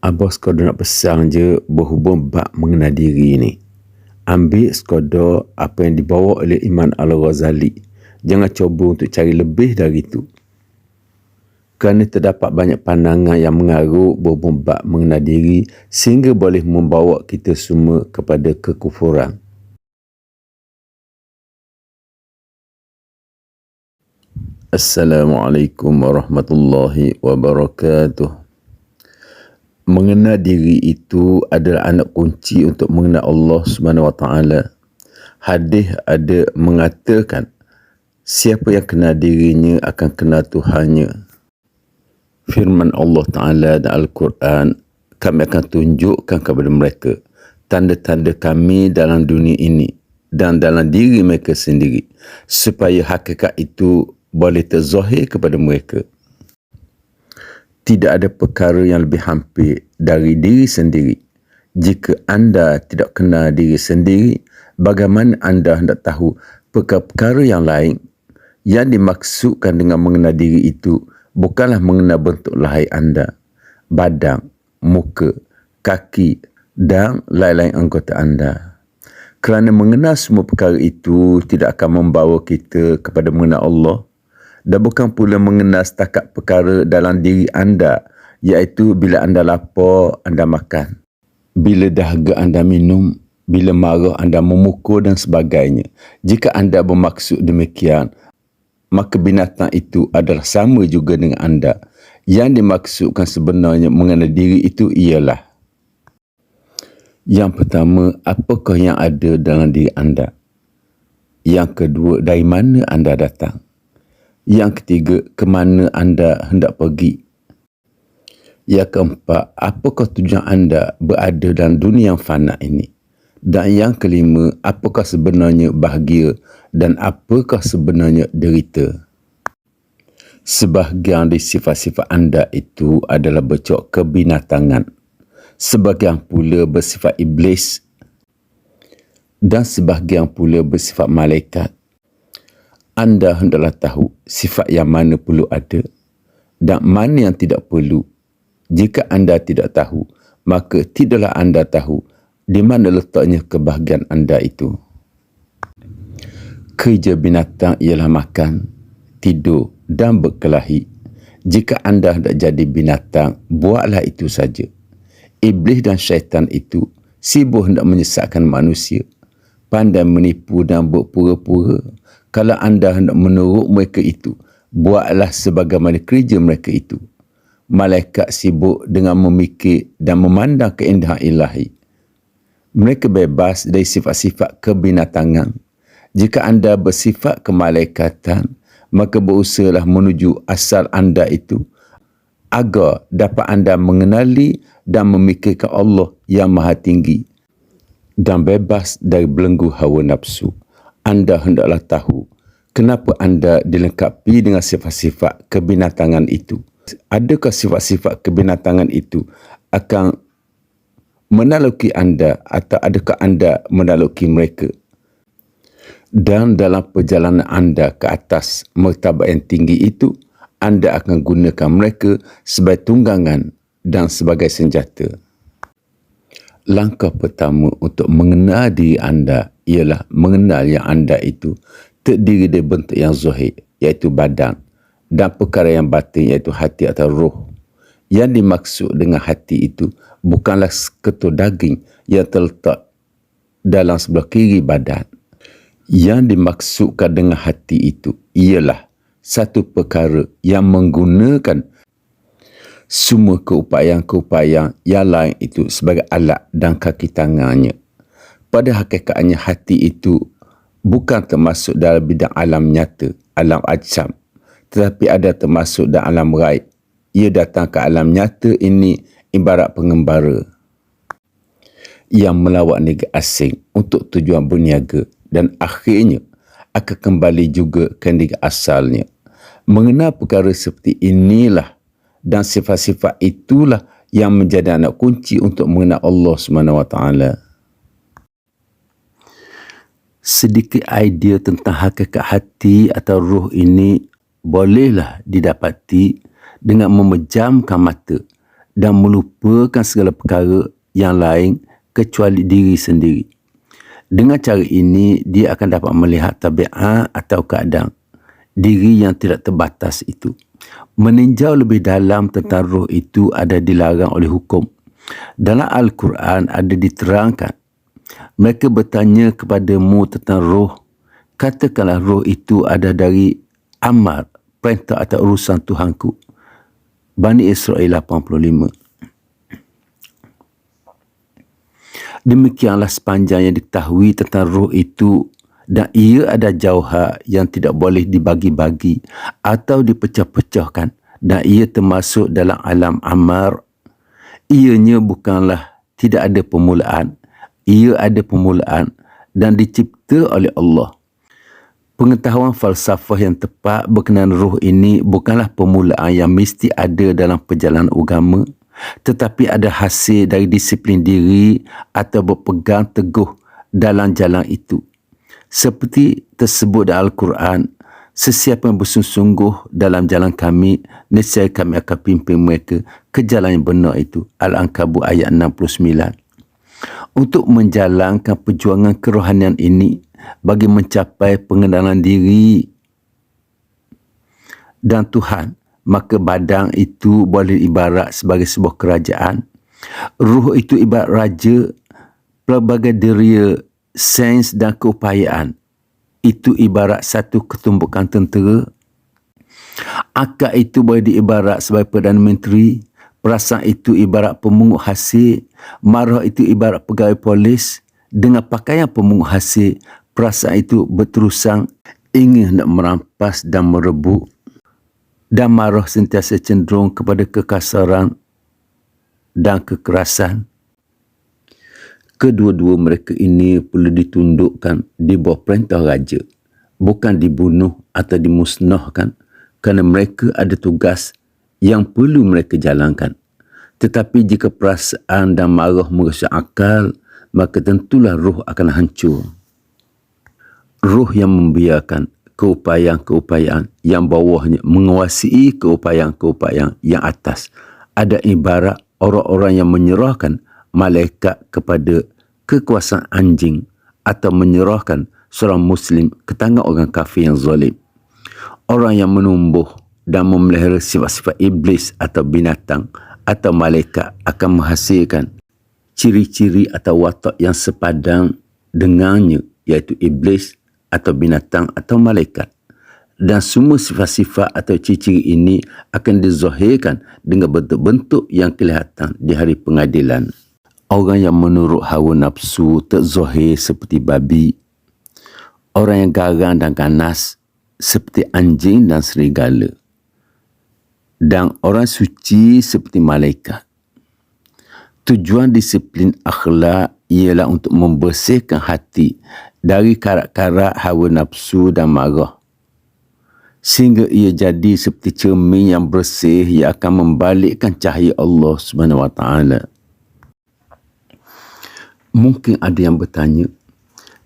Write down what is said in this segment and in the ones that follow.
Abah sekadar nak pesan je berhubung bab mengenal diri ni. Ambil sekadar apa yang dibawa oleh Imam Al-Ghazali. Jangan cuba untuk cari lebih dari itu. Kerana terdapat banyak pandangan yang mengarut berhubung bab mengenal diri sehingga boleh membawa kita semua kepada kekufuran. Assalamualaikum warahmatullahi wabarakatuh. Mengenal diri itu adalah anak kunci untuk mengenal Allah SWT. Hadis ada mengatakan, siapa yang kenal dirinya akan kenal Tuhannya. Firman Allah Ta'ala dalam Al-Quran, kami akan tunjukkan kepada mereka tanda-tanda kami dalam dunia ini dan dalam diri mereka sendiri, supaya hakikat itu boleh terzahir kepada mereka. Tidak ada perkara yang lebih hampir dari diri sendiri. Jika anda tidak kenal diri sendiri, bagaimana anda hendak tahu perkara-perkara yang lain? Yang dimaksudkan dengan mengenal diri itu bukanlah mengenal bentuk lahir anda, badan, muka, kaki dan lain-lain anggota anda. Kerana mengenal semua perkara itu tidak akan membawa kita kepada mengenal Allah. Dan bukan pula mengenal setakat perkara dalam diri anda, iaitu bila anda lapar, anda makan. Bila dahaga anda minum, bila marah anda memukul dan sebagainya. Jika anda bermaksud demikian, maka binatang itu adalah sama juga dengan anda. Yang dimaksudkan sebenarnya mengenal diri itu ialah, yang pertama, apakah yang ada dalam diri anda? Yang kedua, dari mana anda datang? Yang ketiga, ke mana anda hendak pergi? Yang keempat, apakah tujuan anda berada dalam dunia yang fana ini? Dan yang kelima, apakah sebenarnya bahagia dan apakah sebenarnya derita? Sebahagian dari sifat-sifat anda itu adalah bercok kebinatangan. Sebahagian pula bersifat iblis. Dan sebahagian pula bersifat malaikat. Anda hendaklah tahu sifat yang mana perlu ada dan mana yang tidak perlu. Jika anda tidak tahu, maka tidaklah anda tahu di mana letaknya kebahagiaan anda itu. Kerja binatang ialah makan, tidur dan berkelahi. Jika anda hendak jadi binatang, buatlah itu saja. Iblis dan syaitan itu sibuk hendak menyesatkan manusia, pandai menipu dan berpura-pura. Kalau anda hendak menurut mereka itu, buatlah sebagaimana kerja mereka itu. Malaikat sibuk dengan memikir dan memandang keindahan ilahi. Mereka bebas dari sifat-sifat kebinatangan. Jika anda bersifat kemalaikatan, maka berusahalah menuju asal anda itu, agar dapat anda mengenali dan memikirkan Allah yang maha tinggi dan bebas dari belenggu hawa nafsu. Anda hendaklah tahu kenapa anda dilengkapi dengan sifat-sifat kebinatangan itu. Adakah sifat-sifat kebinatangan itu akan menaluki anda atau adakah anda menaluki mereka? Dan dalam perjalanan anda ke atas martabat yang tinggi itu, anda akan gunakan mereka sebagai tunggangan dan sebagai senjata. Langkah pertama untuk mengenal diri anda ialah mengenal yang anda itu terdiri dari bentuk yang zahir, iaitu badan, dan perkara yang batin, iaitu hati atau roh. Yang dimaksud dengan hati itu bukanlah ketul daging yang terletak dalam sebelah kiri badan. Yang dimaksudkan dengan hati itu ialah satu perkara yang menggunakan semua keupayaan-keupayaan yang lain itu sebagai alat dan kaki tangannya. Pada hakikatnya hati itu bukan termasuk dalam bidang alam nyata, alam ajsam, tetapi ada termasuk dalam alam ghaib. Ia datang ke alam nyata ini ibarat pengembara yang melawat negeri asing untuk tujuan berniaga dan akhirnya akan kembali juga ke negeri asalnya. Mengenal perkara seperti inilah dan sifat-sifat itulah yang menjadi anak kunci untuk mengenal Allah SWT. Sedikit idea tentang hakikat hati atau ruh ini bolehlah didapati dengan memejamkan mata dan melupakan segala perkara yang lain kecuali diri sendiri. Dengan cara ini, dia akan dapat melihat tabiat atau keadaan diri yang tidak terbatas itu. Meninjau lebih dalam tentang roh itu ada dilarang oleh hukum. Dalam Al-Quran ada diterangkan, mereka bertanya kepadamu tentang roh. Katakanlah roh itu ada dari amar, perintah atau urusan Tuhanku. Bani Israel 85. Demikianlah sepanjang yang diketahui tentang roh itu, dan ia ada jauhar yang tidak boleh dibagi-bagi atau dipecah-pecahkan, dan ia termasuk dalam alam amar. Ianya bukanlah tidak ada permulaan. Ia ada permulaan dan dicipta oleh Allah. Pengetahuan falsafah yang tepat berkenaan roh ini bukanlah permulaan yang mesti ada dalam perjalanan agama, tetapi ada hasil dari disiplin diri atau berpegang teguh dalam jalan itu. Seperti tersebut dalam Al-Quran, sesiapa yang bersungguh-sungguh dalam jalan kami, nescaya kami akan pimpin mereka ke jalan yang benar itu. Al-Ankabut ayat 69. Untuk menjalankan perjuangan kerohanian ini, bagi mencapai pengenalan diri dan Tuhan, maka badan itu boleh ibarat sebagai sebuah kerajaan. Ruh itu ibarat raja, pelbagai deria, sains dan keupayaan. Itu ibarat satu ketumbukan tentera. Akal itu boleh diibarat sebagai Perdana Menteri. Perasaan itu ibarat pemungut hasil. Marah itu ibarat pegawai polis. Dengan pakaian pemungut hasil, perasaan itu berterusan ingin nak merampas dan merebut. Dan marah sentiasa cenderung kepada kekasaran dan kekerasan. Kedua-dua mereka ini perlu ditundukkan di bawah perintah raja, bukan dibunuh atau dimusnahkan, kerana mereka ada tugas yang perlu mereka jalankan. Tetapi jika perasaan dan marah merosak akal, maka tentulah roh akan hancur. Roh yang membiarkan keupayaan-keupayaan yang bawahnya menguasai keupayaan-keupayaan yang atas ada ibarat orang-orang yang menyerahkan malaikat kepada kekuasaan anjing atau menyerahkan seorang Muslim ke tangan orang kafir yang zalim. Orang yang menumbuh dan memelihara sifat-sifat iblis atau binatang atau malaikat akan menghasilkan ciri-ciri atau watak yang sepadan dengannya, iaitu iblis atau binatang atau malaikat. Dan semua sifat-sifat atau ciri-ciri ini akan dizahirkan dengan bentuk-bentuk yang kelihatan di hari pengadilan. Orang yang menurut hawa nafsu terzahir seperti babi. Orang yang garang dan ganas seperti anjing dan serigala. Dan orang suci seperti malaikat. Tujuan disiplin akhlak ialah untuk membersihkan hati dari karat-karat hawa nafsu dan marah, sehingga ia jadi seperti cermin yang bersih yang akan membalikkan cahaya Allah SWT. Mungkin ada yang bertanya,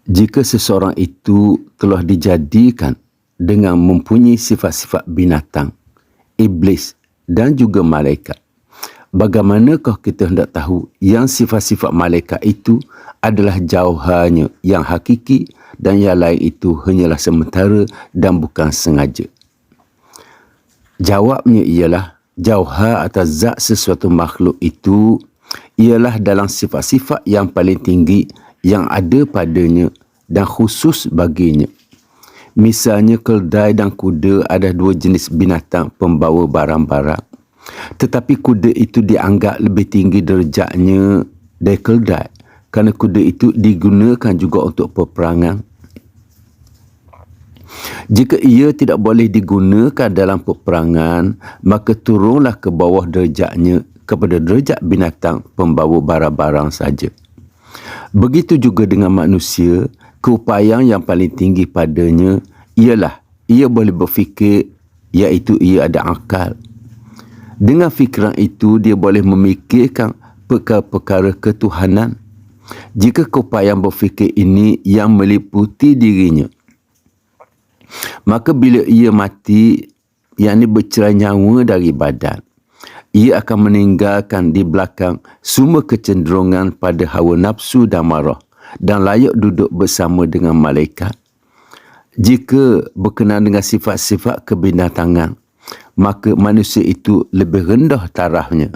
jika seseorang itu telah dijadikan dengan mempunyai sifat-sifat binatang, iblis dan juga malaikat, bagaimanakah kita hendak tahu yang sifat-sifat malaikat itu adalah jauharnya yang hakiki dan yang lain itu hanyalah sementara dan bukan sengaja? Jawabnya ialah jauhar atau zat sesuatu makhluk itu ialah dalam sifat-sifat yang paling tinggi yang ada padanya dan khusus baginya. Misalnya keldai dan kuda adalah dua jenis binatang pembawa barang-barang. Tetapi kuda itu dianggap lebih tinggi derajatnya dari keldai kerana kuda itu digunakan juga untuk peperangan. Jika ia tidak boleh digunakan dalam peperangan, maka turunlah ke bawah derajatnya kepada derajat binatang pembawa barang-barang saja. Begitu juga dengan manusia, keupayaan yang paling tinggi padanya ialah ia boleh berfikir, iaitu ia ada akal. Dengan fikiran itu, dia boleh memikirkan perkara-perkara ketuhanan. Jika keupayaan berfikir ini yang meliputi dirinya, maka bila ia mati, yakni bercerai nyawa dari badan, Ia akan meninggalkan di belakang semua kecenderungan pada hawa nafsu dan marah dan layak duduk bersama dengan malaikat. Jika berkenaan dengan sifat-sifat kebinatangan, maka manusia itu lebih rendah tarafnya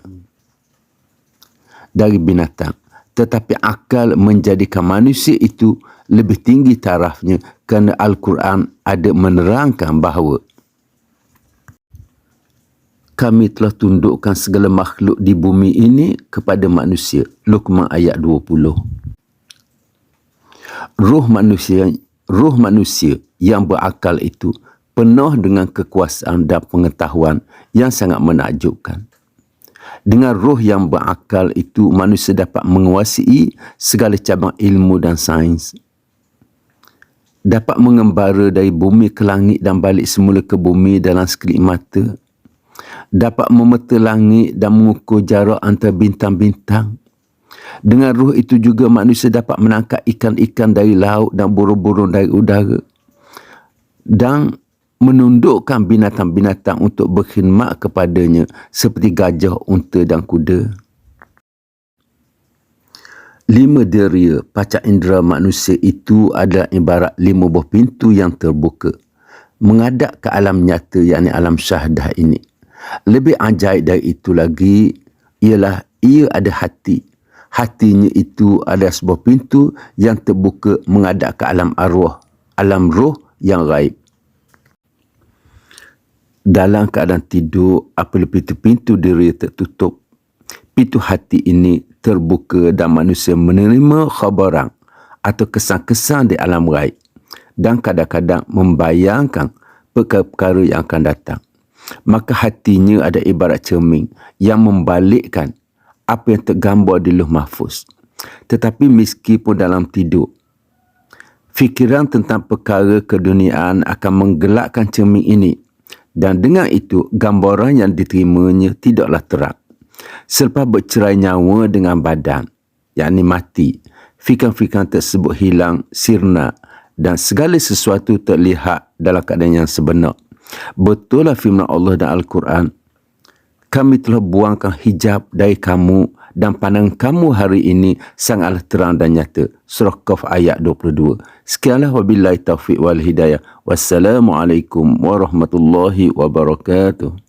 dari binatang. Tetapi akal menjadikan manusia itu lebih tinggi tarafnya kerana Al-Quran ada menerangkan bahawa kami telah tundukkan segala makhluk di bumi ini kepada manusia. Luqman ayat 20. Ruh manusia yang berakal itu penuh dengan kekuasaan dan pengetahuan yang sangat menakjubkan. Dengan ruh yang berakal itu, manusia dapat menguasai segala cabang ilmu dan sains. Dapat mengembara dari bumi ke langit dan balik semula ke bumi dalam sekelip mata. Dapat memeta langit dan mengukur jarak antara bintang-bintang. Dengan ruh itu juga manusia dapat menangkap ikan-ikan dari laut dan burung-burung dari udara. Dan menundukkan binatang-binatang untuk berkhidmat kepadanya seperti gajah, unta dan kuda. 5 deria panca indera manusia itu adalah ibarat 5 buah pintu yang terbuka menghadap ke alam nyata, yakni alam syahadah ini. Lebih ajaib dari itu lagi ialah ia ada hati. Hatinya itu adalah sebuah pintu yang terbuka menghadap ke alam arwah, alam roh yang gaib. Dalam keadaan tidur, apabila pintu diri tertutup, pintu hati ini terbuka dan manusia menerima khabaran atau kesan-kesan di alam gaib dan kadang-kadang membayangkan perkara-perkara yang akan datang. Maka hatinya ada ibarat cermin yang membalikkan apa yang tergambar di Lauh Mahfuz. Tetapi meskipun dalam tidur, fikiran tentang perkara keduniaan akan menggelapkan cermin ini, dan dengan itu gambaran yang diterimanya tidaklah terang. Selepas bercerai nyawa dengan badan, yakni mati, fikiran-fikiran tersebut hilang, sirna dan segala sesuatu terlihat dalam keadaan yang sebenar. Betullah firman Allah dan Al-Quran, kami telah buangkan hijab dari kamu dan pandangan kamu hari ini sangatlah terang dan nyata. Surah Qaf ayat 22. Sekianlah, wabillahi taufiq wal hidayah. Wassalamualaikum warahmatullahi wabarakatuh.